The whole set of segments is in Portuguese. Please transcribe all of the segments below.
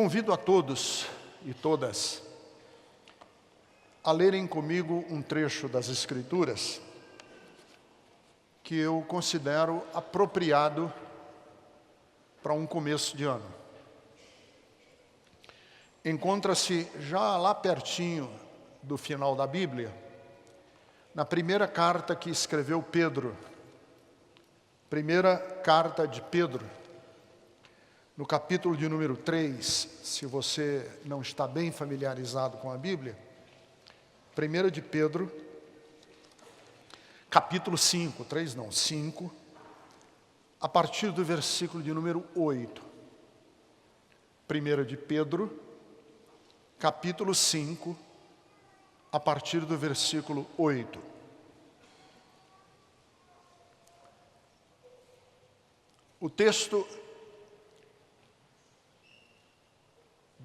convido a todos e todas a lerem comigo um trecho das Escrituras que eu considero apropriado para um começo de ano. Encontra-se já lá pertinho do final da Bíblia, na primeira carta que escreveu Pedro, primeira carta de Pedro, no capítulo de número 3, se você não está bem familiarizado com a Bíblia, 1 de Pedro, capítulo 5, 3 não, 5, a partir do versículo de número 8. 1 de Pedro, capítulo 5, a partir do versículo 8. O texto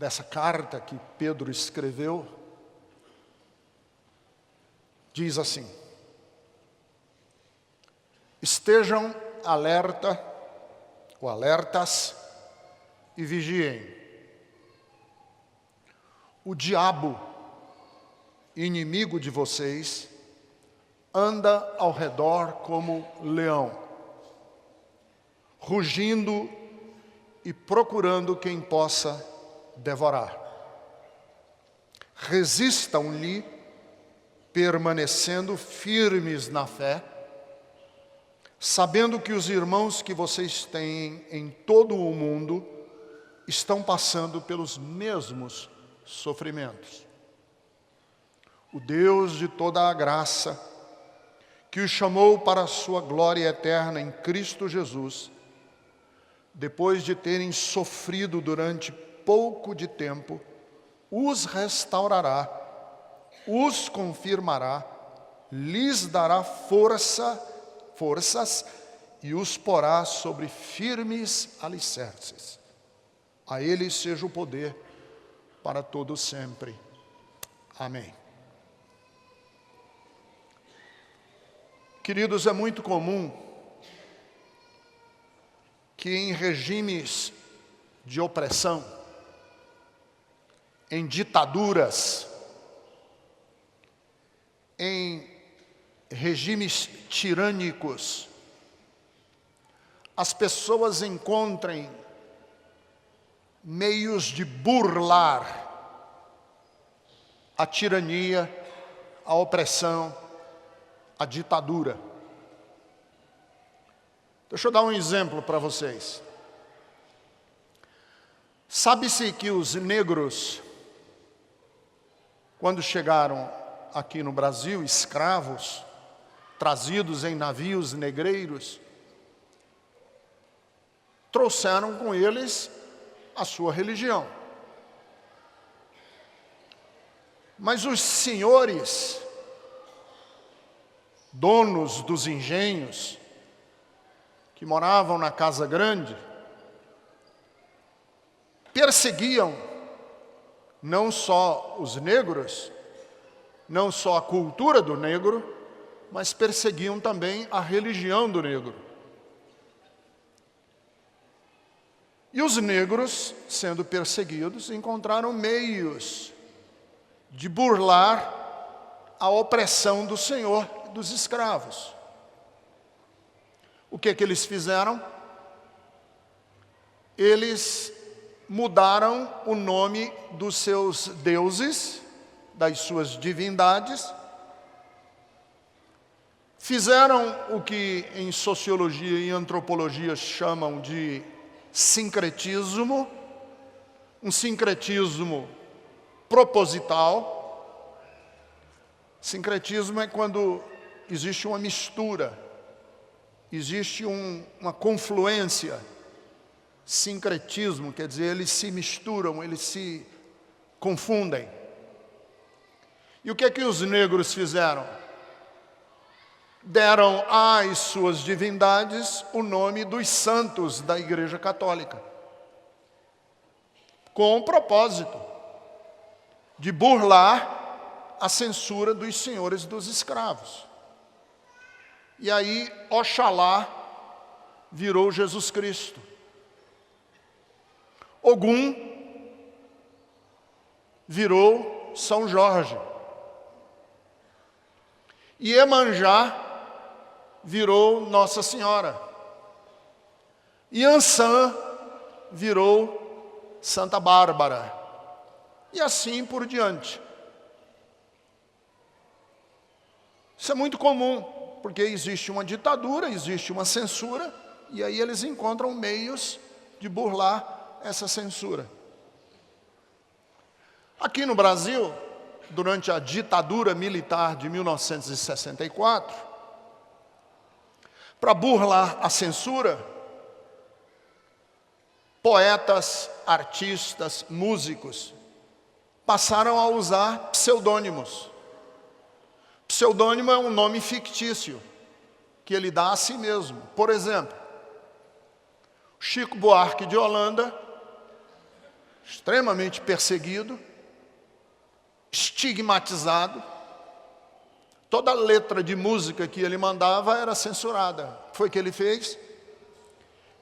dessa carta que Pedro escreveu diz assim: estejam alertas e vigiem. O diabo, inimigo de vocês, anda ao redor como leão, rugindo e procurando quem possa devorar. Resistam-lhe, permanecendo firmes na fé, sabendo que os irmãos que vocês têm em todo o mundo estão passando pelos mesmos sofrimentos. O Deus de toda a graça, que os chamou para a sua glória eterna em Cristo Jesus, depois de terem sofrido durante pouco de tempo, os restaurará, os confirmará, lhes dará forças e os porá sobre firmes alicerces. A Ele seja o poder para todo sempre. Amém. Queridos, é muito comum que em regimes de opressão, em ditaduras, em regimes tirânicos, as pessoas encontrem meios de burlar a tirania, a opressão, a ditadura. Deixa eu dar um exemplo para vocês. Sabe-se que os negros, quando chegaram aqui no Brasil, escravos, trazidos em navios negreiros, trouxeram com eles a sua religião. Mas os senhores, donos dos engenhos, que moravam na Casa Grande, perseguiam não só os negros, não só a cultura do negro, mas perseguiam também a religião do negro. E os negros, sendo perseguidos, encontraram meios de burlar a opressão do Senhor dos escravos. O que eles fizeram? Eles mudaram o nome dos seus deuses, das suas divindades, fizeram o que em sociologia e antropologia chamam de sincretismo, um sincretismo proposital. Sincretismo é quando existe uma mistura, existe uma confluência. Sincretismo quer dizer, eles se misturam, eles se confundem. E o que é que os negros fizeram? Deram às suas divindades o nome dos santos da Igreja Católica, com o propósito de burlar a censura dos senhores dos escravos. E aí, Oxalá virou Jesus Cristo. Ogum virou São Jorge. Iemanjá virou Nossa Senhora. Iansã virou Santa Bárbara. E assim por diante. Isso é muito comum, porque existe uma ditadura, existe uma censura, e aí eles encontram meios de burlar essa censura. Aqui no Brasil, durante a ditadura militar de 1964, para burlar a censura, poetas, artistas, músicos passaram a usar pseudônimos. Pseudônimo é um nome fictício que ele dá a si mesmo. Por exemplo, Chico Buarque de Holanda, extremamente perseguido, estigmatizado, toda letra de música que ele mandava era censurada. O que foi que ele fez?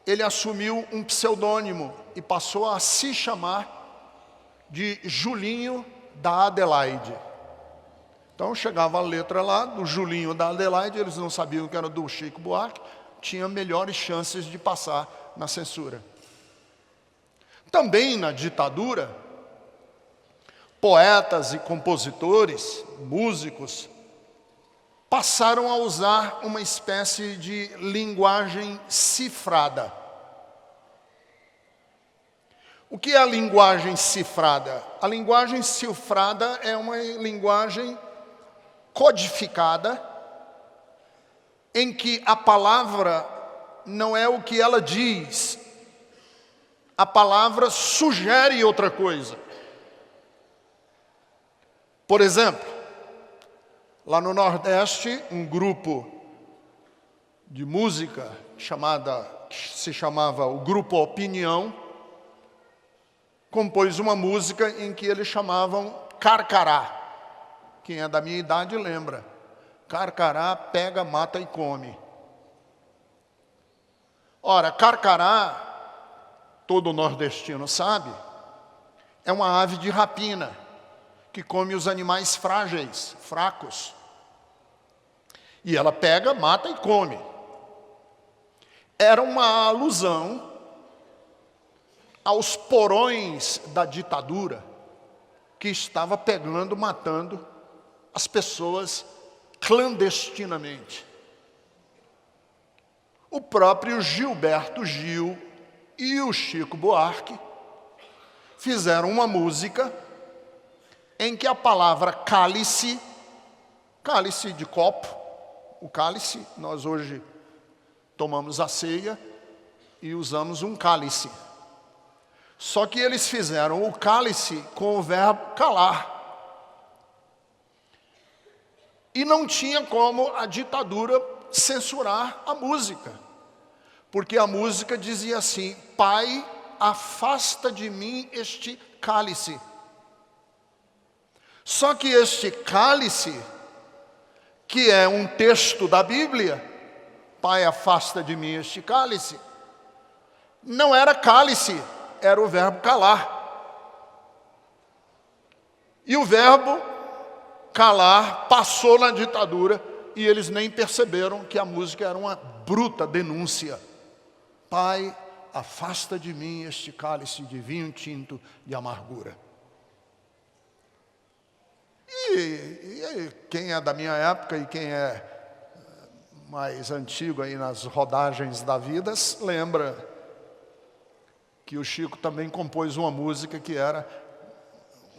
Ele assumiu um pseudônimo e passou a se chamar de Julinho da Adelaide. Então chegava a letra lá do Julinho da Adelaide, eles não sabiam que era do Chico Buarque, tinha melhores chances de passar na censura. Também na ditadura, poetas e compositores, músicos, passaram a usar uma espécie de linguagem cifrada. O que é a linguagem cifrada? A linguagem cifrada é uma linguagem codificada, em que a palavra não é o que ela diz, a palavra sugere outra coisa. Por exemplo, lá no Nordeste, um grupo de música que se chamava o Grupo Opinião, compôs uma música em que eles chamavam Carcará. Quem é da minha idade lembra. Carcará pega, mata e come. Ora, carcará, todo nordestino sabe, é uma ave de rapina que come os animais frágeis, fracos. E ela pega, mata e come. Era uma alusão aos porões da ditadura que estava pegando, matando as pessoas clandestinamente. O próprio Gilberto Gil e o Chico Buarque fizeram uma música em que a palavra cálice, cálice de copo, o cálice, nós hoje tomamos a ceia e usamos um cálice. Só que eles fizeram o cálice com o verbo calar. E não tinha como a ditadura censurar a música. Porque a música dizia assim: Pai, afasta de mim este cálice. Só que este cálice, que é um texto da Bíblia, Pai, afasta de mim este cálice, não era cálice, era o verbo calar. E o verbo calar passou na ditadura e eles nem perceberam que a música era uma bruta denúncia. Pai, afasta de mim este cálice de vinho tinto de amargura. E quem é da minha época e quem é mais antigo aí nas rodagens da vida, lembra que o Chico também compôs uma música que era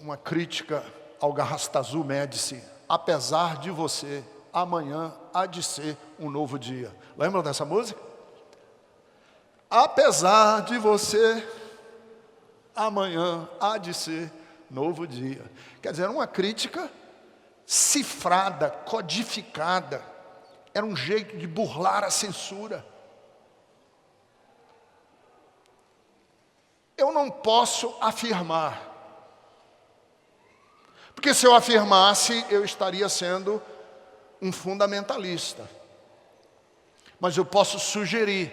uma crítica ao Garrastazu Médici. Apesar de você, amanhã há de ser um novo dia. Lembram dessa música? Apesar de você, amanhã há de ser novo dia. Quer dizer, era uma crítica cifrada, codificada. Era um jeito de burlar a censura. Eu não posso afirmar, porque se eu afirmasse, eu estaria sendo um fundamentalista. Mas eu posso sugerir,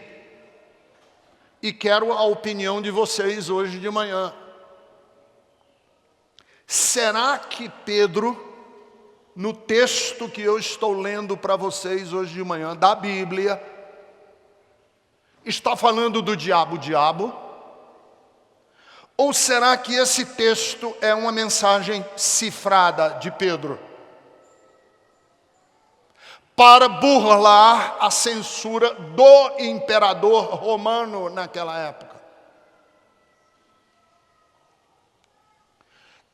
e quero a opinião de vocês hoje de manhã. Será que Pedro, no texto que eu estou lendo para vocês hoje de manhã, da Bíblia, está falando do diabo? Ou será que esse texto é uma mensagem cifrada de Pedro? Para burlar a censura do imperador romano naquela época.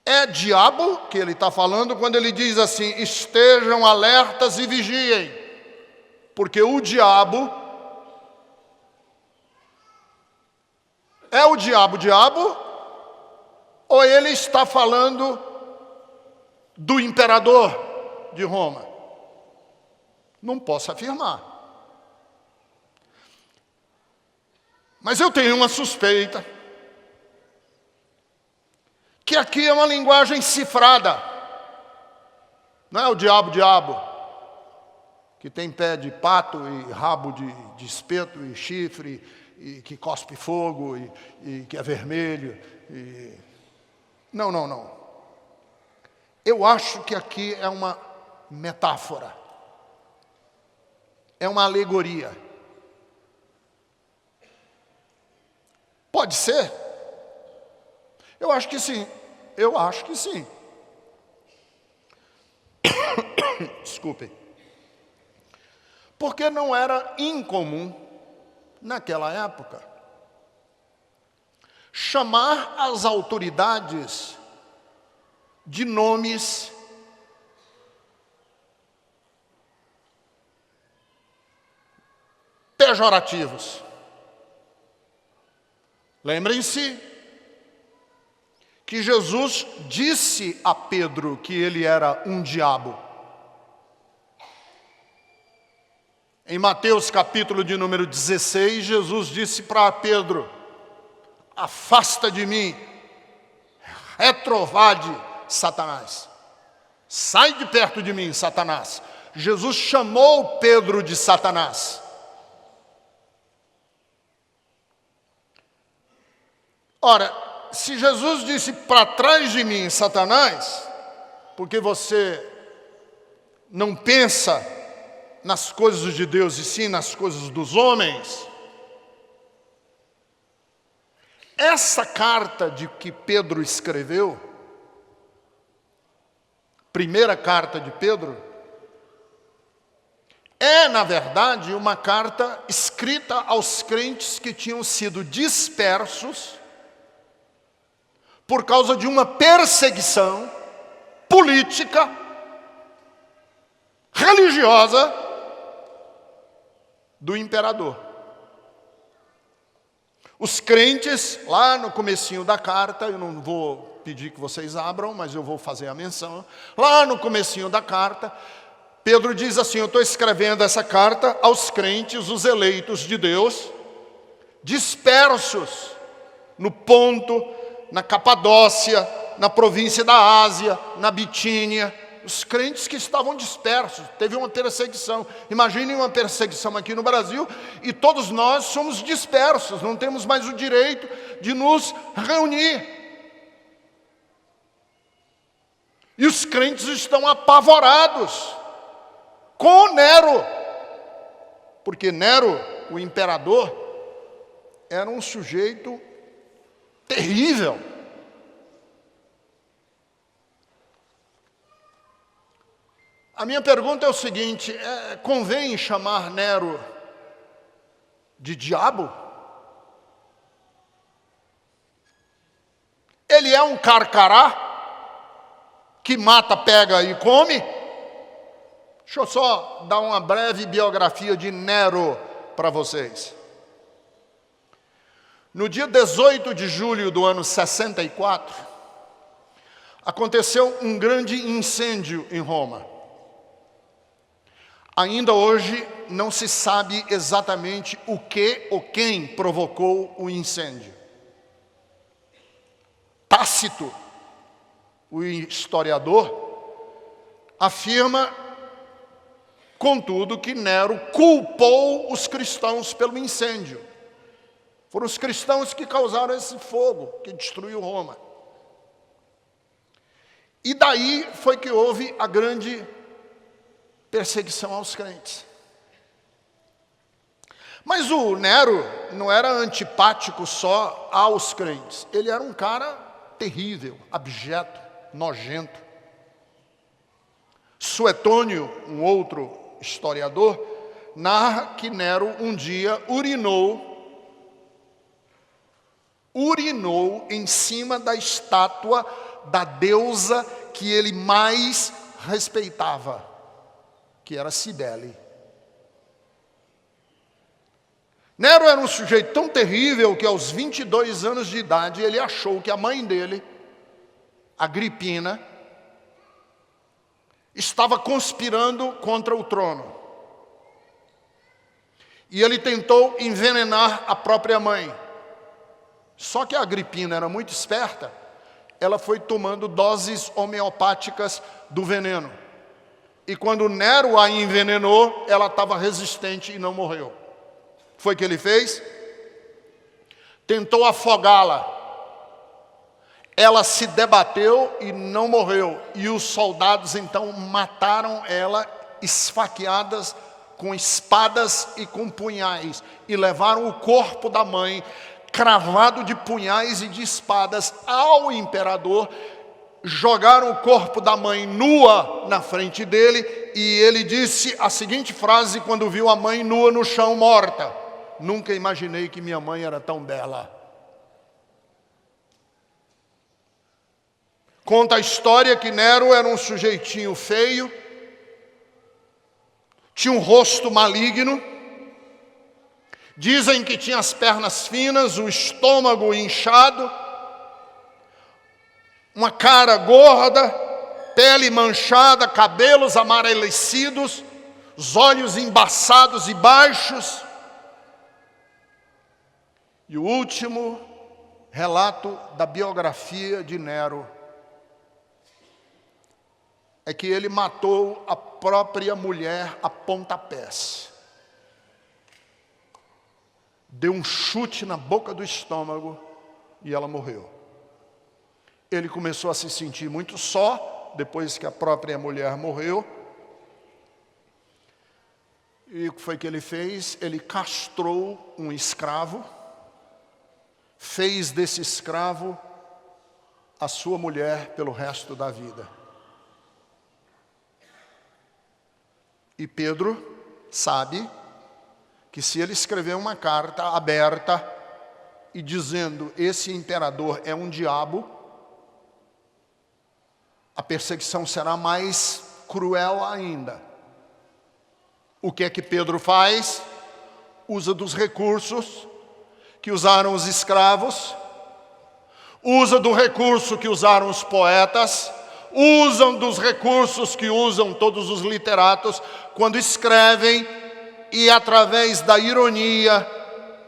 É diabo que ele está falando quando ele diz assim: estejam alertas e vigiem, porque o diabo é o diabo, ou ele está falando do imperador de Roma? Não posso afirmar. Mas eu tenho uma suspeita que aqui é uma linguagem cifrada. Não é o diabo, que tem pé de pato e rabo de espeto e chifre, e que cospe fogo, e que é vermelho. Não. Eu acho que aqui é uma metáfora. É uma alegoria. Pode ser? Eu acho que sim. Desculpem. Porque não era incomum, naquela época, chamar as autoridades de nomes pejorativos. Lembrem-se que Jesus disse a Pedro que ele era um diabo. Em Mateus capítulo de número 16, Jesus disse para Pedro: afasta de mim, retrovade, Satanás. Sai de perto de mim, Satanás. Jesus chamou Pedro de Satanás. Ora, se Jesus disse para trás de mim, Satanás, porque você não pensa nas coisas de Deus e sim nas coisas dos homens, essa carta de que Pedro escreveu, primeira carta de Pedro, é, na verdade, uma carta escrita aos crentes que tinham sido dispersos por causa de uma perseguição política, religiosa do imperador. Os crentes, lá no comecinho da carta, eu não vou pedir que vocês abram, mas eu vou fazer a menção. Lá no comecinho da carta, Pedro diz assim: eu estou escrevendo essa carta aos crentes, os eleitos de Deus, dispersos no Ponto, na Capadócia, na província da Ásia, na Bitínia. Os crentes que estavam dispersos, teve uma perseguição. Imaginem uma perseguição aqui no Brasil e todos nós somos dispersos, não temos mais o direito de nos reunir. E os crentes estão apavorados com Nero, porque Nero, o imperador, era um sujeito terrível. A minha pergunta é o seguinte: convém chamar Nero de diabo? Ele é um carcará que mata, pega e come? Deixa eu só dar uma breve biografia de Nero para vocês. No dia 18 de julho do ano 64, aconteceu um grande incêndio em Roma. Ainda hoje não se sabe exatamente o que ou quem provocou o incêndio. Tácito, o historiador, afirma, contudo, que Nero culpou os cristãos pelo incêndio. Foram os cristãos que causaram esse fogo, que destruiu Roma. E daí foi que houve a grande perseguição aos crentes. Mas o Nero não era antipático só aos crentes. Ele era um cara terrível, abjeto, nojento. Suetônio, um outro historiador, narra que Nero um dia urinou em cima da estátua da deusa que ele mais respeitava, que era Cibele. Nero era um sujeito tão terrível que aos 22 anos de idade ele achou que a mãe dele, Agripina, estava conspirando contra o trono. E ele tentou envenenar a própria mãe. Só que a Agripina era muito esperta, ela foi tomando doses homeopáticas do veneno. E quando Nero a envenenou, ela estava resistente e não morreu. Foi o que ele fez? Tentou afogá-la. Ela se debateu e não morreu. E os soldados então mataram ela, esfaqueadas com espadas e com punhais. E levaram o corpo da mãe, cravado de punhais e de espadas, ao imperador. Jogaram o corpo da mãe nua na frente dele. E ele disse a seguinte frase quando viu a mãe nua no chão, morta: nunca imaginei que minha mãe era tão bela. Conta a história que Nero era um sujeitinho feio, tinha um rosto maligno, dizem que tinha as pernas finas, o estômago inchado, uma cara gorda, pele manchada, cabelos amarelecidos, os olhos embaçados e baixos. E o último relato da biografia de Nero é que ele matou a própria mulher a pontapés. Deu um chute na boca do estômago e ela morreu. Ele começou a se sentir muito só, depois que a própria mulher morreu. E o que foi que ele fez? Ele castrou um escravo, fez desse escravo a sua mulher pelo resto da vida. E Pedro sabe que se ele escrever uma carta aberta e dizendo esse imperador é um diabo, a perseguição será mais cruel ainda. O que é que Pedro faz? Usa dos recursos que usaram os escravos, usa do recurso que usaram os poetas, usam dos recursos que usam todos os literatos quando escrevem, e através da ironia,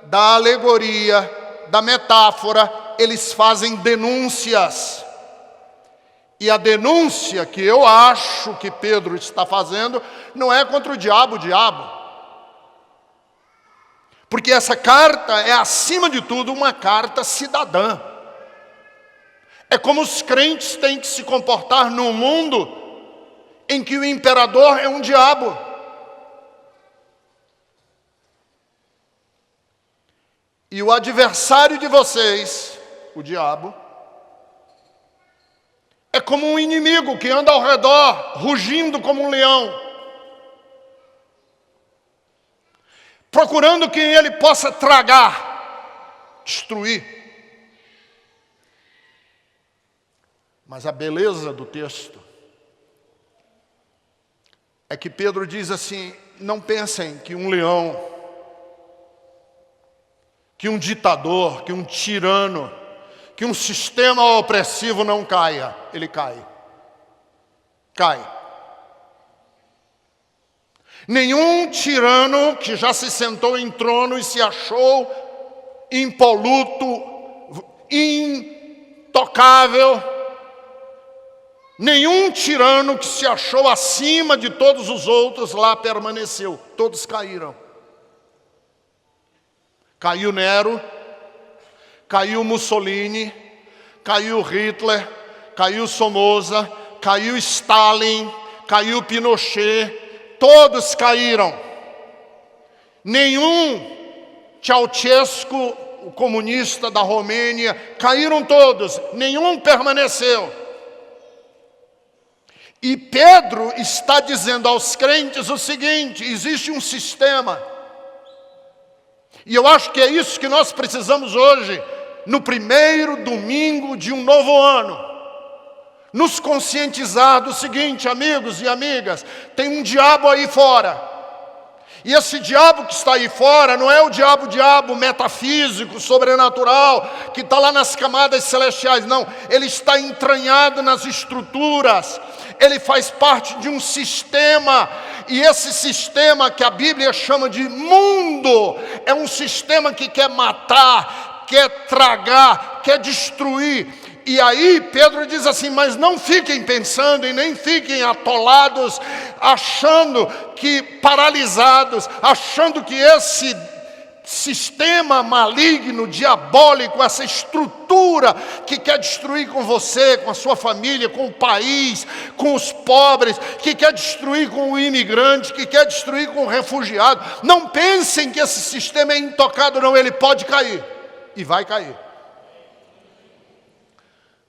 da alegoria, da metáfora, eles fazem denúncias. E a denúncia que eu acho que Pedro está fazendo não é contra o diabo, porque essa carta é, acima de tudo, uma carta cidadã. É como os crentes têm que se comportar num mundo em que o imperador é um diabo. E o adversário de vocês, o diabo, é como um inimigo que anda ao redor, rugindo como um leão, procurando quem ele possa tragar, destruir. Mas a beleza do texto é que Pedro diz assim: não pensem que um leão, que um ditador, que um tirano, que um sistema opressivo não caia. Ele cai. Cai. Nenhum tirano que já se sentou em trono e se achou impoluto, intocável, nenhum tirano que se achou acima de todos os outros lá permaneceu. Todos caíram. Caiu Nero, caiu Mussolini, caiu Hitler, caiu Somoza, caiu Stalin, caiu Pinochet, todos caíram. Nenhum Ceausescu, o comunista da Romênia, caíram todos, nenhum permaneceu. E Pedro está dizendo aos crentes o seguinte: existe um sistema. E eu acho que é isso que nós precisamos hoje, no primeiro domingo de um novo ano. Nos conscientizar do seguinte, amigos e amigas: tem um diabo aí fora. E esse diabo que está aí fora não é o diabo metafísico, sobrenatural, que está lá nas camadas celestiais, não. Ele está entranhado nas estruturas, ele faz parte de um sistema, e esse sistema que a Bíblia chama de mundo, é um sistema que quer matar, quer tragar, quer destruir. E aí Pedro diz assim: mas não fiquem pensando e nem fiquem atolados, achando que, paralisados, achando que esse sistema maligno, diabólico, essa estrutura que quer destruir com você, com a sua família, com o país, com os pobres, que quer destruir com o imigrante, que quer destruir com o refugiado, não pensem que esse sistema é intocado, não, ele pode cair, e vai cair.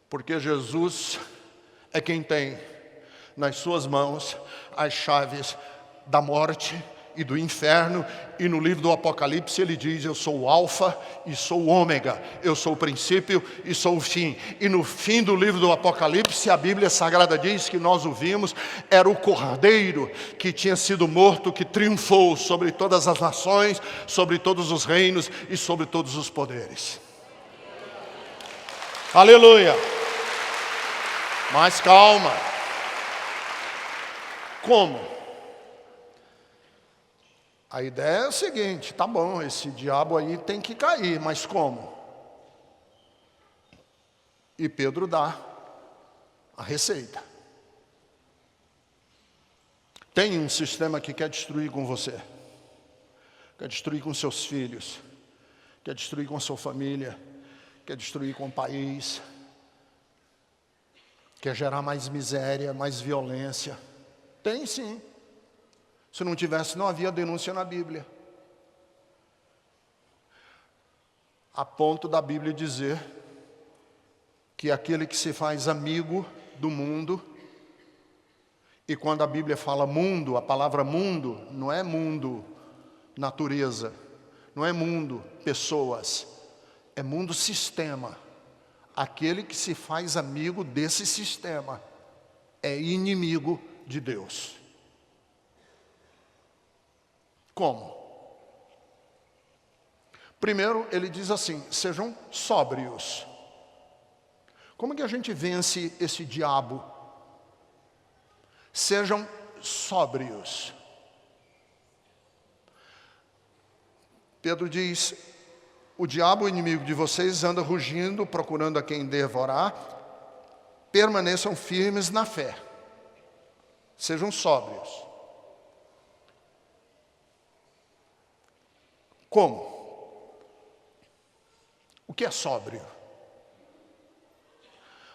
Porque Jesus é quem tem nas suas mãos as chaves da morte e do inferno. E no livro do Apocalipse ele diz: eu sou o alfa e sou o ômega, eu sou o princípio e sou o fim. E no fim do livro do Apocalipse, a Bíblia Sagrada diz que nós o vimos, era o Cordeiro que tinha sido morto, que triunfou sobre todas as nações, sobre todos os reinos e sobre todos os poderes. Aleluia! Mas calma. Como? A ideia é a seguinte: tá bom, esse diabo aí tem que cair, mas como? E Pedro dá a receita. Tem um sistema que quer destruir com você, quer destruir com seus filhos, quer destruir com a sua família, quer destruir com o país, quer gerar mais miséria, mais violência. Tem sim. Se não tivesse, não havia denúncia na Bíblia. A ponto da Bíblia dizer que aquele que se faz amigo do mundo, e quando a Bíblia fala mundo, a palavra mundo não é mundo natureza, não é mundo pessoas, é mundo sistema. Aquele que se faz amigo desse sistema é inimigo de Deus. Como? Primeiro, ele diz assim: sejam sóbrios. Como que a gente vence esse diabo? Sejam sóbrios. Pedro diz: o diabo, o inimigo de vocês, anda rugindo, procurando a quem devorar. Permaneçam firmes na fé. Sejam sóbrios. Como? O que é sóbrio?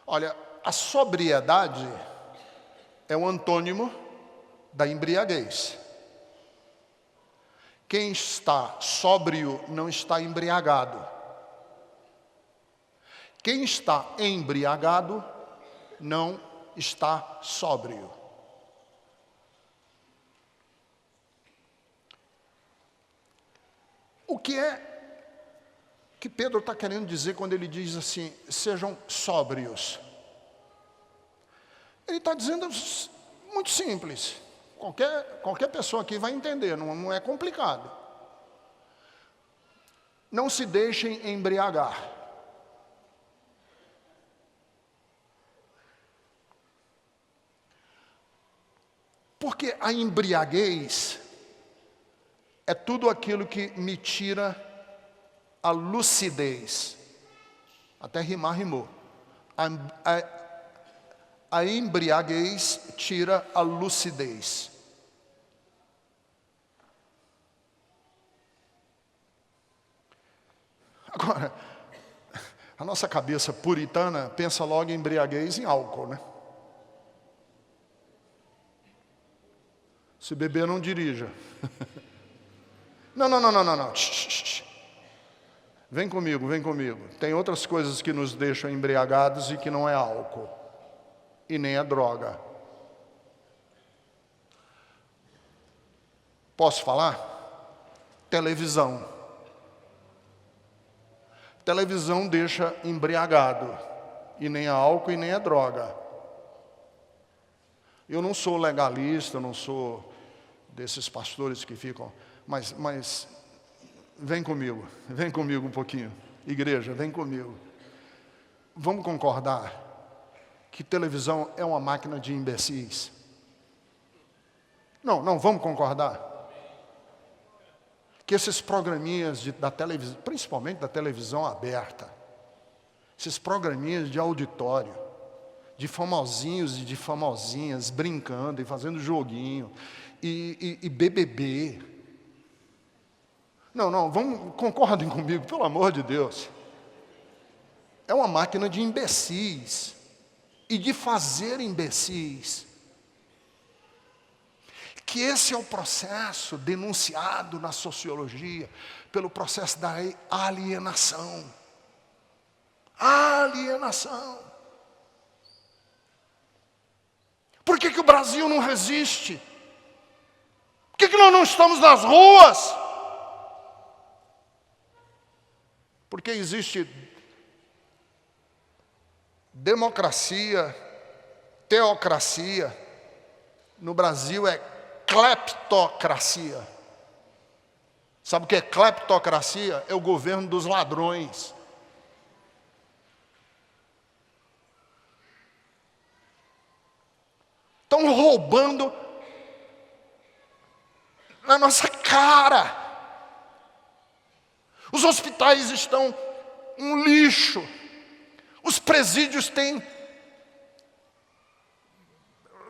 Olha, a sobriedade é um antônimo da embriaguez. Quem está sóbrio não está embriagado. Quem está embriagado não está sóbrio. O que é que Pedro está querendo dizer quando ele diz assim: sejam sóbrios? Ele está dizendo muito simples. Qualquer pessoa aqui vai entender, não é complicado. Não se deixem embriagar. Porque a embriaguez é tudo aquilo que me tira a lucidez. Até rimar, rimou. A embriaguez tira a lucidez. Agora, a nossa cabeça puritana pensa logo em embriaguez em álcool, né? Se beber, não dirija. Não, não, não, não, não, não. Vem comigo, vem comigo. Tem outras coisas que nos deixam embriagados e que não é álcool. E nem é droga. Posso falar? Televisão. Televisão deixa embriagado. E nem é álcool e nem é droga. Eu não sou legalista, eu não sou desses pastores que ficam... Mas vem comigo um pouquinho. Igreja, vem comigo. Vamos concordar que televisão é uma máquina de imbecis? Não, vamos concordar? Que esses programinhas da televisão, principalmente da televisão aberta, esses programinhas de auditório, de famosinhos e de famosinhas brincando e fazendo joguinho, e BBB. Não, concordem comigo, pelo amor de Deus. É uma máquina de imbecis e de fazer imbecis. Que esse é o processo denunciado na sociologia pelo processo da alienação. Alienação. Por que o Brasil não resiste? Por que nós não estamos nas ruas? Porque existe democracia, teocracia. No Brasil é cleptocracia. Sabe o que é cleptocracia? É o governo dos ladrões. Estão roubando na nossa cara. Os hospitais estão um lixo. Os presídios têm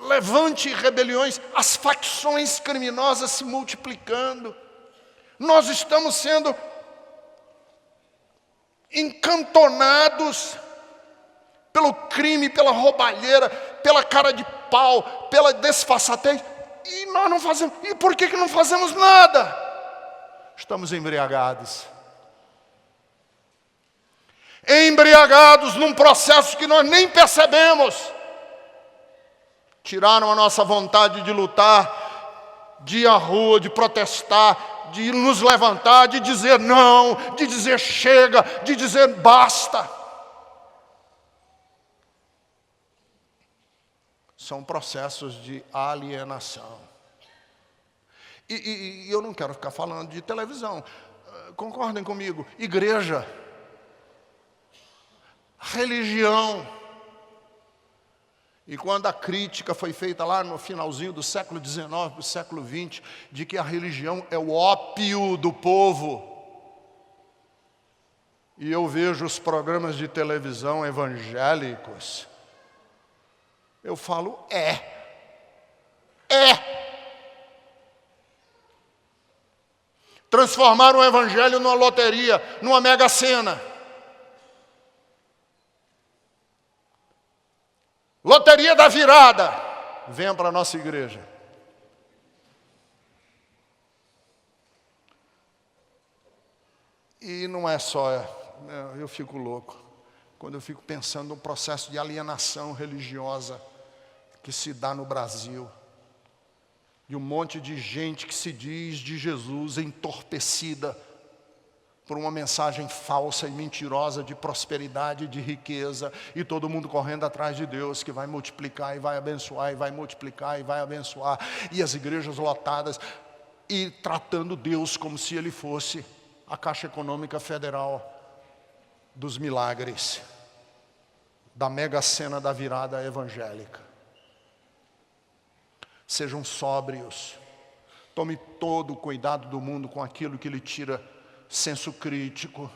levante e rebeliões, as facções criminosas se multiplicando. Nós estamos sendo encantonados pelo crime, pela roubalheira, pela cara de pau, pela desfaçatez. E nós não fazemos. E por que não fazemos nada? Estamos embriagados. Embriagados num processo que nós nem percebemos. Tiraram a nossa vontade de lutar, de ir à rua, de protestar, de nos levantar, de dizer não, de dizer chega, de dizer basta. São processos de alienação. E eu não quero ficar falando de televisão. Concordem comigo. Igreja. Religião. E quando a crítica foi feita lá no finalzinho do século XIX para o século XX, de que a religião é o ópio do povo. E eu vejo os programas de televisão evangélicos. Eu falo, transformaram o evangelho numa loteria, numa mega sena. Loteria da virada. Venham para a nossa igreja. E não é só, eu fico louco, quando eu fico pensando no processo de alienação religiosa que se dá no Brasil. De um monte de gente que se diz de Jesus entorpecida por uma mensagem falsa e mentirosa de prosperidade, de riqueza, e todo mundo correndo atrás de Deus, que vai multiplicar e vai abençoar, e vai multiplicar e vai abençoar, e as igrejas lotadas, e tratando Deus como se Ele fosse a Caixa Econômica Federal dos milagres, da mega sena da virada evangélica. Sejam sóbrios, tome todo o cuidado do mundo com aquilo que lhe tira senso crítico.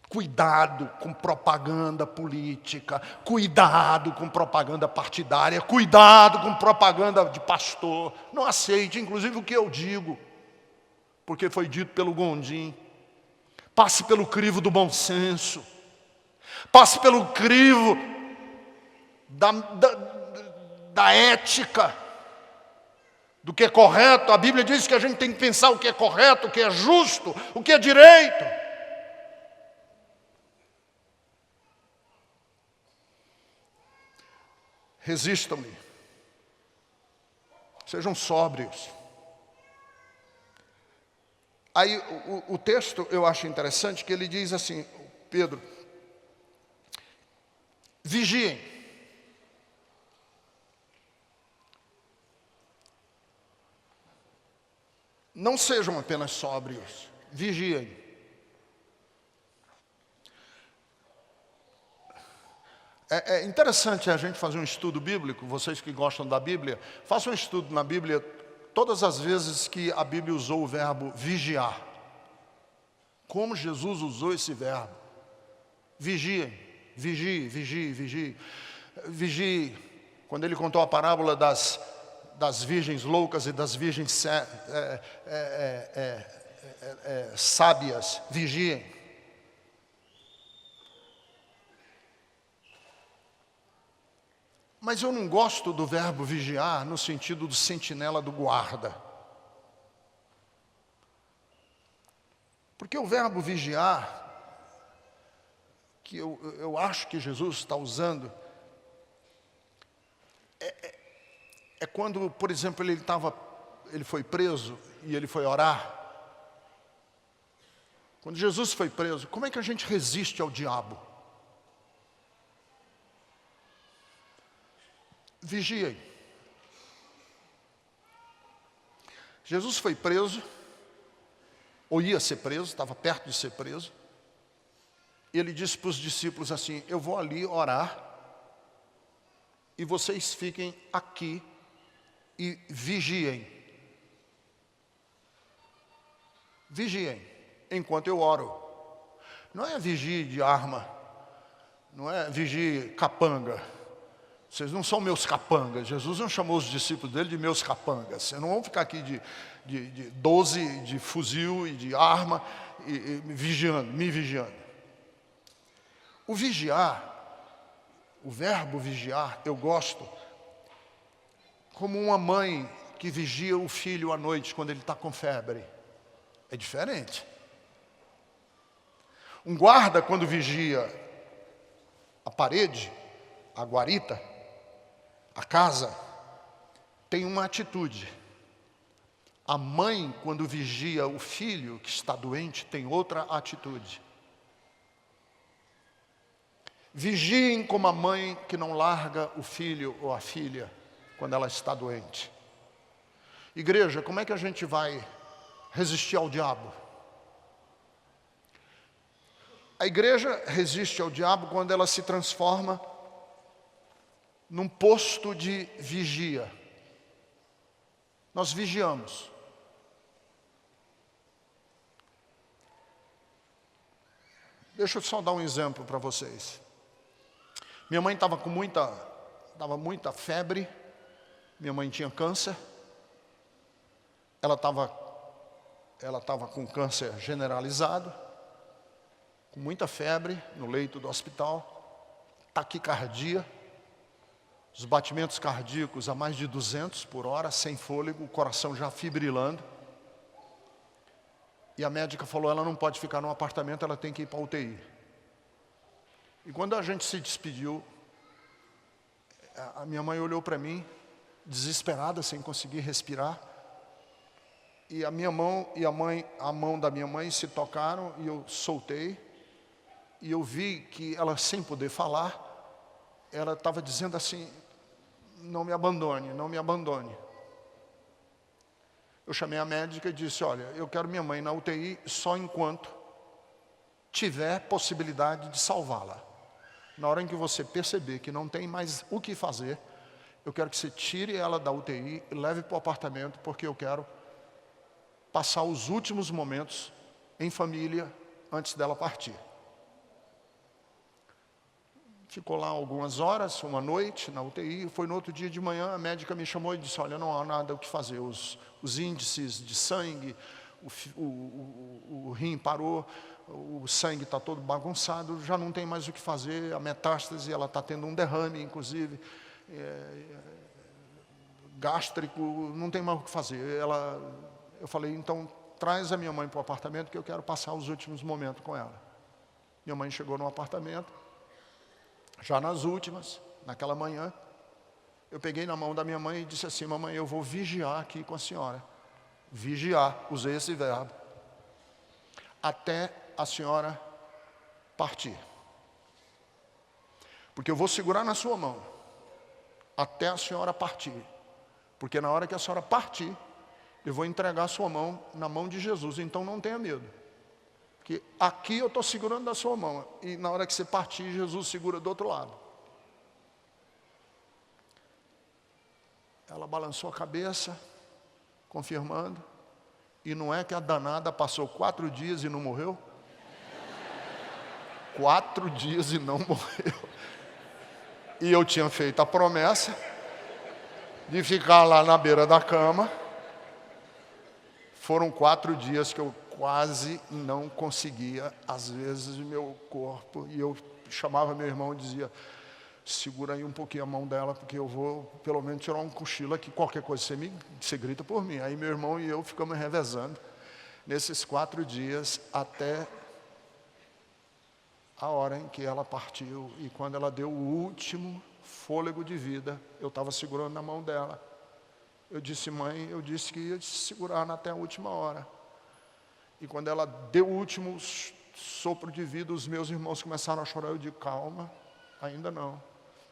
Cuidado com propaganda política, cuidado com propaganda partidária, cuidado com propaganda de pastor. Não aceite, inclusive, o que eu digo, porque foi dito pelo Gondim. Passe pelo crivo do bom senso, passe pelo crivo da ética. do que é correto. A Bíblia diz que a gente tem que pensar o que é correto, o que é justo, o que é direito. Resistam-lhe. Sejam sóbrios. Aí o texto eu acho interessante que ele diz assim, Pedro, vigiem. Não sejam apenas sóbrios, vigiem. É interessante a gente fazer um estudo bíblico, vocês que gostam da Bíblia, façam um estudo na Bíblia, todas as vezes que a Bíblia usou o verbo vigiar. Como Jesus usou esse verbo. Vigiem, vigie, vigie, vigie. Vigie, quando ele contou a parábola das virgens loucas e das virgens sábias, vigiem. Mas eu não gosto do verbo vigiar no sentido do sentinela do guarda. Porque o verbo vigiar, que eu acho que Jesus está usando, é quando, por exemplo, ele foi preso e ele foi orar. Quando Jesus foi preso, como é que a gente resiste ao diabo? Vigiem. Jesus foi preso, ou ia ser preso, estava perto de ser preso. E ele disse para os discípulos assim, eu vou ali orar, e vocês fiquem aqui e vigiem. Vigiem, enquanto eu oro. Não é vigie de arma, não é vigie capanga. Vocês não são meus capangas. Jesus não chamou os discípulos dele de meus capangas. Vocês não vão ficar aqui de 12, de fuzil e de arma, e me vigiando. O vigiar, o verbo vigiar, eu gosto, como uma mãe que vigia o filho à noite quando ele está com febre. É diferente. Um guarda, quando vigia a parede, a guarita, a casa, tem uma atitude. A mãe, quando vigia o filho que está doente, tem outra atitude. Vigiem como a mãe que não larga o filho ou a filha quando ela está doente. Igreja, como é que a gente vai resistir ao diabo? A igreja resiste ao diabo quando ela se transforma num posto de vigia. Nós vigiamos. Deixa eu só dar um exemplo para vocês. Minha mãe estava com muita febre. Minha mãe tinha câncer. Ela estava com câncer generalizado, com muita febre no leito do hospital, taquicardia, os batimentos cardíacos a mais de 200 por hora, sem fôlego, o coração já fibrilando. E a médica falou, ela não pode ficar no apartamento, ela tem que ir para a UTI. E quando a gente se despediu, a minha mãe olhou para mim, desesperada, sem conseguir respirar. E a minha mão e a mão da minha mãe se tocaram e eu soltei. E eu vi que ela, sem poder falar, ela estava dizendo assim, não me abandone, não me abandone. Eu chamei a médica e disse, olha, eu quero minha mãe na UTI só enquanto tiver possibilidade de salvá-la. Na hora em que você perceber que não tem mais o que fazer, eu quero que você tire ela da UTI e leve para o apartamento, porque eu quero passar os últimos momentos em família antes dela partir. Ficou lá algumas horas, uma noite na UTI. Foi no outro dia de manhã, a médica me chamou e disse, olha, não há nada o que fazer. Os índices de sangue, o rim parou, o sangue está todo bagunçado, já não tem mais o que fazer. A metástase, ela está tendo um derrame, inclusive. gástrico, não tem mais o que fazer. Eu falei, então traz a minha mãe para o apartamento que eu quero passar os últimos momentos com ela. Minha mãe chegou no apartamento, já nas últimas, naquela manhã, eu peguei na mão da minha mãe e disse assim, mamãe, eu vou vigiar aqui com a senhora. Vigiar, usei esse verbo. Até a senhora partir. Porque eu vou segurar na sua mão, até a senhora partir. Porque na hora que a senhora partir, eu vou entregar a sua mão na mão de Jesus, então não tenha medo. Porque aqui eu estou segurando da sua mão, e na hora que você partir, Jesus segura do outro lado. Ela balançou a cabeça, confirmando, e não é que a danada passou 4 dias e não morreu? 4 dias e não morreu. E eu tinha feito a promessa de ficar lá na beira da cama. Foram 4 dias que eu quase não conseguia, às vezes, o meu corpo. E eu chamava meu irmão e dizia, segura aí um pouquinho a mão dela, porque eu vou pelo menos tirar um cochilo aqui, qualquer coisa, você grita por mim. Aí meu irmão e eu ficamos revezando nesses 4 dias, até a hora em que ela partiu. E quando ela deu o último fôlego de vida, eu estava segurando na mão dela. Eu disse, mãe, eu disse que ia te segurar até a última hora. E quando ela deu o último sopro de vida, os meus irmãos começaram a chorar. Eu digo, calma, ainda não.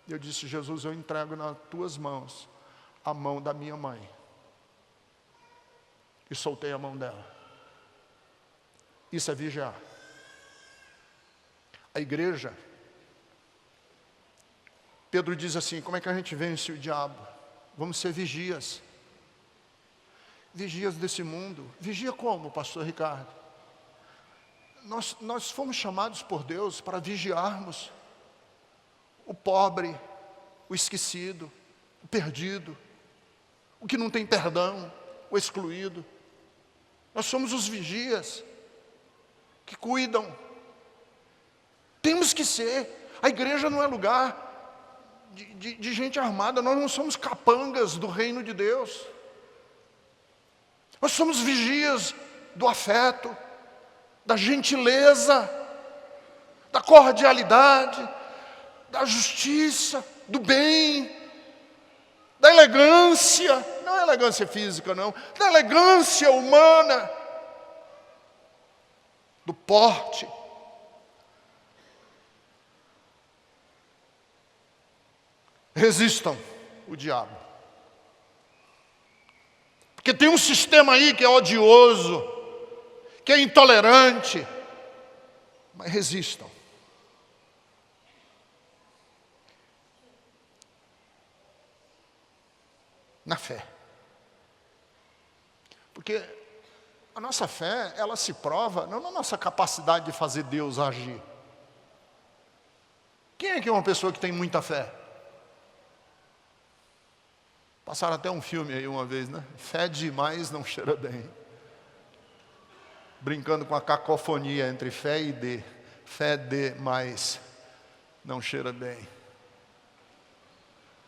Eu disse, Jesus, eu entrego nas tuas mãos a mão da minha mãe. E soltei a mão dela. Isso é vigiar. A igreja, Pedro diz assim, como é que a gente vence o diabo? Vamos ser vigias. Vigias desse mundo. Vigia como, pastor Ricardo? Nós fomos chamados por Deus para vigiarmos o pobre, o esquecido, o perdido, o que não tem perdão, o excluído. Nós somos os vigias que cuidam. Temos que ser. A igreja não é lugar de gente armada. Nós não somos capangas do reino de Deus. Nós somos vigias do afeto, da gentileza, da cordialidade, da justiça, do bem, da elegância. Não é elegância física, não. Da elegância humana, do porte. Resistam o diabo. Porque tem um sistema aí que é odioso, que é intolerante. Mas resistam. Na fé. Porque a nossa fé, ela se prova não na nossa capacidade de fazer Deus agir. Quem é que é uma pessoa que tem muita fé? Passaram até um filme aí uma vez, né? Fé demais não cheira bem. Brincando com a cacofonia entre fé e D. Fé demais não cheira bem.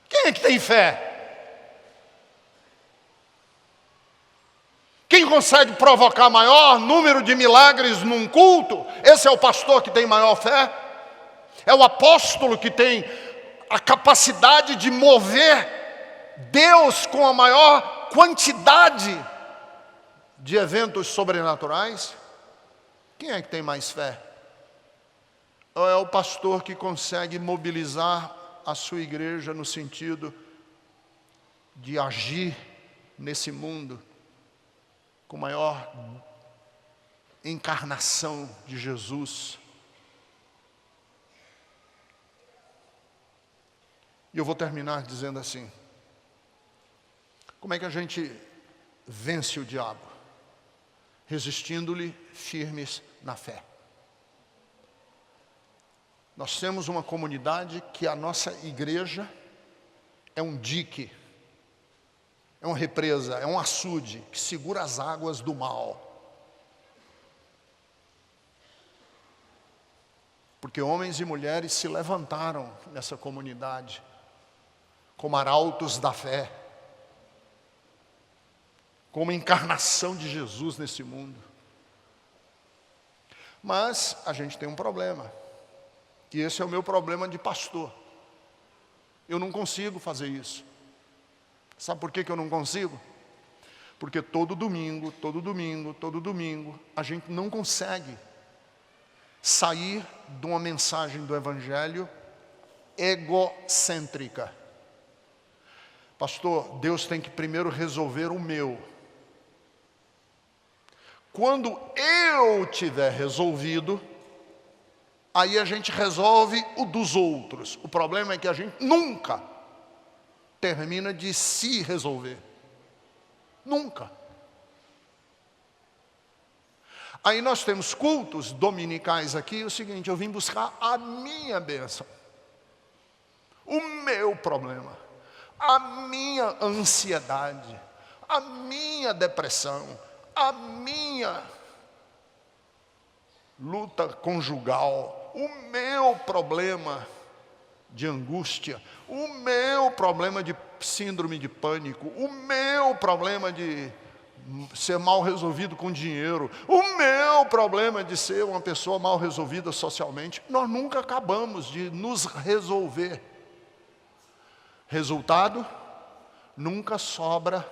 Quem é que tem fé? Quem consegue provocar maior número de milagres num culto? Esse é o pastor que tem maior fé? É o apóstolo que tem a capacidade de mover Deus com a maior quantidade de eventos sobrenaturais? Quem é que tem mais fé? Ou é o pastor que consegue mobilizar a sua igreja no sentido de agir nesse mundo com maior encarnação de Jesus? E eu vou terminar dizendo assim: como é que a gente vence o diabo? Resistindo-lhe firmes na fé. Nós temos uma comunidade que a nossa igreja é um dique, é uma represa, é um açude que segura as águas do mal. Porque homens e mulheres se levantaram nessa comunidade como arautos da fé. como encarnação de Jesus nesse mundo. Mas a gente tem um problema, e esse é o meu problema de pastor. Eu não consigo fazer isso. Sabe por que eu não consigo? Porque todo domingo, a gente não consegue sair de uma mensagem do Evangelho egocêntrica. Pastor, Deus tem que primeiro resolver o meu. Quando eu tiver resolvido, aí a gente resolve o dos outros. O problema é que a gente nunca termina de se resolver. Nunca. Aí nós temos cultos dominicais aqui, é o seguinte, eu vim buscar a minha bênção, o meu problema, a minha ansiedade, a minha depressão, a minha luta conjugal, o meu problema de angústia, o meu problema de síndrome de pânico, o meu problema de ser mal resolvido com dinheiro, o meu problema de ser uma pessoa mal resolvida socialmente. Nós nunca acabamos de nos resolver. Resultado, nunca sobra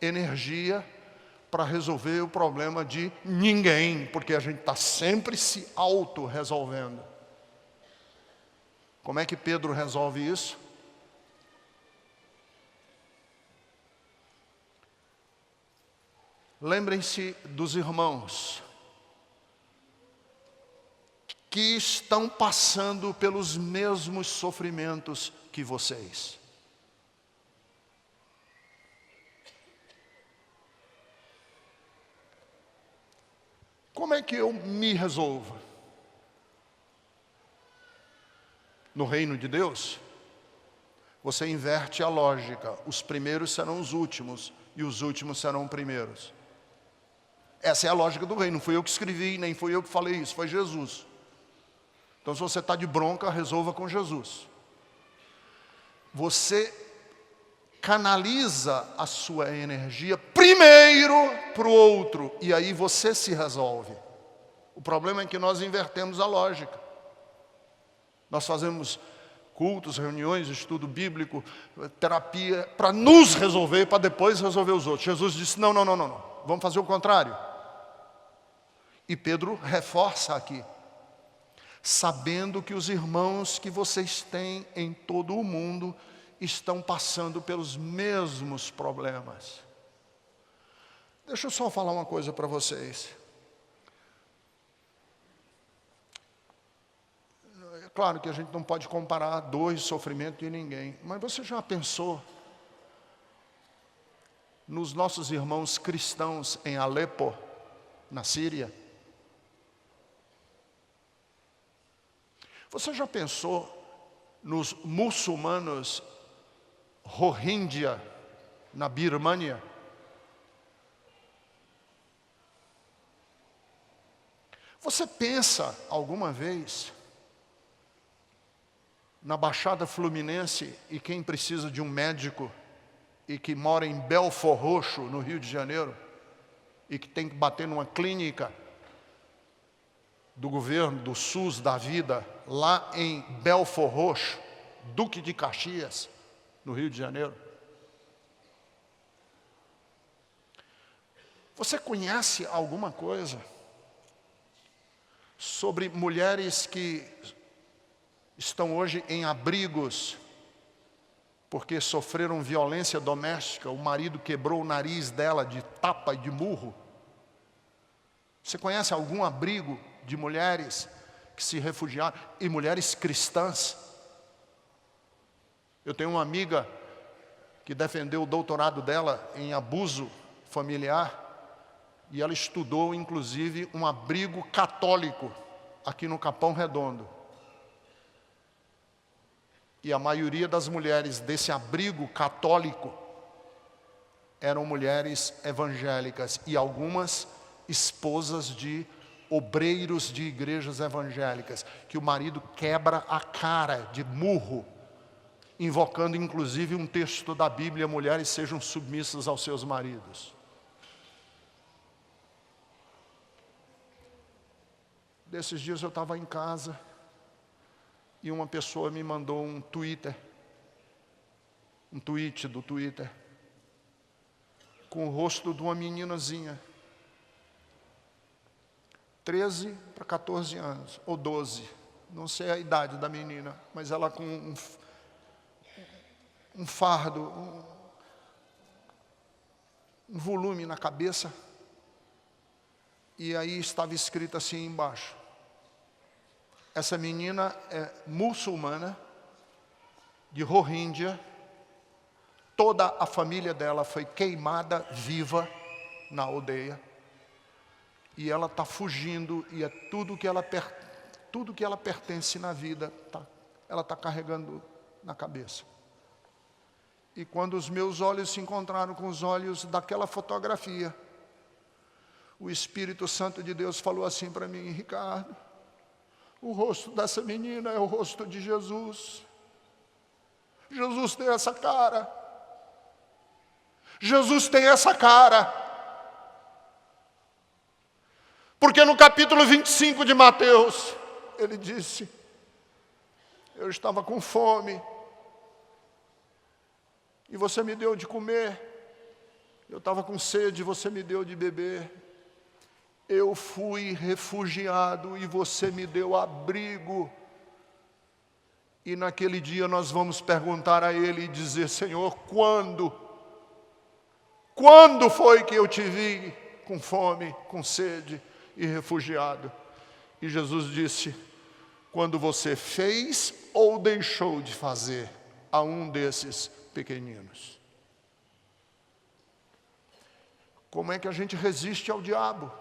energia para resolver o problema de ninguém, porque a gente está sempre se auto-resolvendo. Como é que Pedro resolve isso? Lembrem-se dos irmãos que estão passando pelos mesmos sofrimentos que vocês. Como é que eu me resolvo? No reino de Deus, você inverte a lógica. Os primeiros serão os últimos e os últimos serão os primeiros. Essa é a lógica do reino. Não fui eu que escrevi, nem fui eu que falei isso, foi Jesus. Então, se você está de bronca, resolva com Jesus. Você canaliza a sua energia primeiro para o outro, e aí você se resolve. O problema é que nós invertemos a lógica. Nós fazemos cultos, reuniões, estudo bíblico, terapia, para nos resolver, para depois resolver os outros. Jesus disse, não, vamos fazer o contrário. E Pedro reforça aqui, sabendo que os irmãos que vocês têm em todo o mundo estão passando pelos mesmos problemas. Deixa eu só falar uma coisa para vocês. É claro que a gente não pode comparar a dor e sofrimento de ninguém, mas você já pensou nos nossos irmãos cristãos em Alepo, na Síria? Você já pensou nos muçulmanos Rohingya, na Birmânia? Você pensa alguma vez na Baixada Fluminense e quem precisa de um médico e que mora em Belford Roxo, no Rio de Janeiro, e que tem que bater numa clínica do governo, do SUS da vida, lá em Belford Roxo, Duque de Caxias, no Rio de Janeiro? Você conhece alguma coisa sobre mulheres que estão hoje em abrigos porque sofreram violência doméstica, o marido quebrou o nariz dela de tapa e de murro? Você conhece algum abrigo de mulheres que se refugiaram, e mulheres cristãs? Eu tenho uma amiga que defendeu o doutorado dela em abuso familiar, e ela estudou inclusive um abrigo católico aqui no Capão Redondo. E a maioria das mulheres desse abrigo católico eram mulheres evangélicas, e algumas esposas de obreiros de igrejas evangélicas, que o marido quebra a cara de murro, invocando inclusive um texto da Bíblia: mulheres sejam submissas aos seus maridos. Desses dias eu estava em casa e uma pessoa me mandou um tweet do Twitter, com o rosto de uma meninazinha, 13 para 14 anos, ou 12, não sei a idade da menina, mas ela com um fardo, um volume na cabeça, e aí estava escrito assim embaixo: essa menina é muçulmana, de Rohingya, toda a família dela foi queimada viva na aldeia, e ela está fugindo, e é tudo que ela pertence na vida, ela está carregando na cabeça. E quando os meus olhos se encontraram com os olhos daquela fotografia, o Espírito Santo de Deus falou assim para mim: Ricardo, o rosto dessa menina é o rosto de Jesus. Jesus tem essa cara. Jesus tem essa cara. Porque no capítulo 25 de Mateus, ele disse: eu estava com fome, e você me deu de comer. Eu estava com sede, você me deu de beber. Eu fui refugiado e você me deu abrigo. E naquele dia nós vamos perguntar a Ele e dizer: Senhor, quando? Quando foi que eu te vi com fome, com sede e refugiado? E Jesus disse: quando você fez ou deixou de fazer a um desses pequeninos. Como é que a gente resiste ao diabo?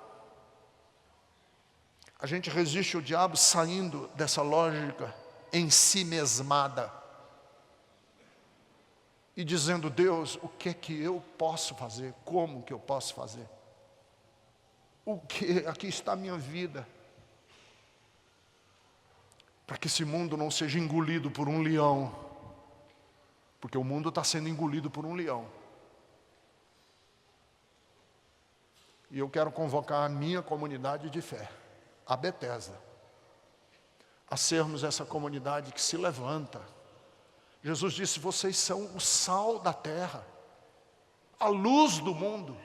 A gente resiste ao diabo saindo dessa lógica em si mesmada e dizendo: Deus, o que é que eu posso fazer? Como que eu posso fazer? Aqui está a minha vida, para que esse mundo não seja engolido por um leão, porque o mundo está sendo engolido por um leão. E eu quero convocar a minha comunidade de fé, a Bethesda, a sermos essa comunidade que se levanta. Jesus disse: vocês são o sal da terra, a luz do mundo.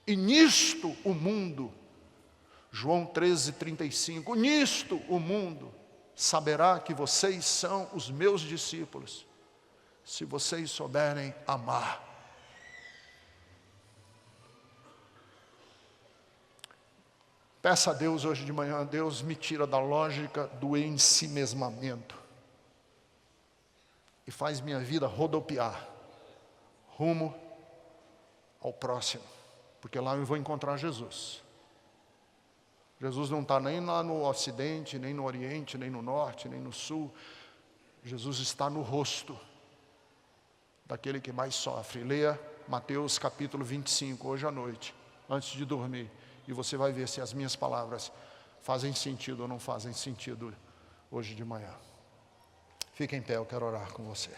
E nisto o mundo, João 13:35, nisto o mundo saberá que vocês são os meus discípulos, se vocês souberem amar. Peça a Deus hoje de manhã: Deus, me tira da lógica do ensimesmamento e faz minha vida rodopiar rumo ao próximo, porque lá eu vou encontrar Jesus. Jesus não está nem lá no ocidente, nem no oriente, nem no norte, nem no sul. Jesus está no rosto daquele que mais sofre. Leia Mateus capítulo 25 hoje à noite, antes de dormir. E você vai ver se as minhas palavras fazem sentido ou não fazem sentido hoje de manhã. Fique em pé, eu quero orar com você.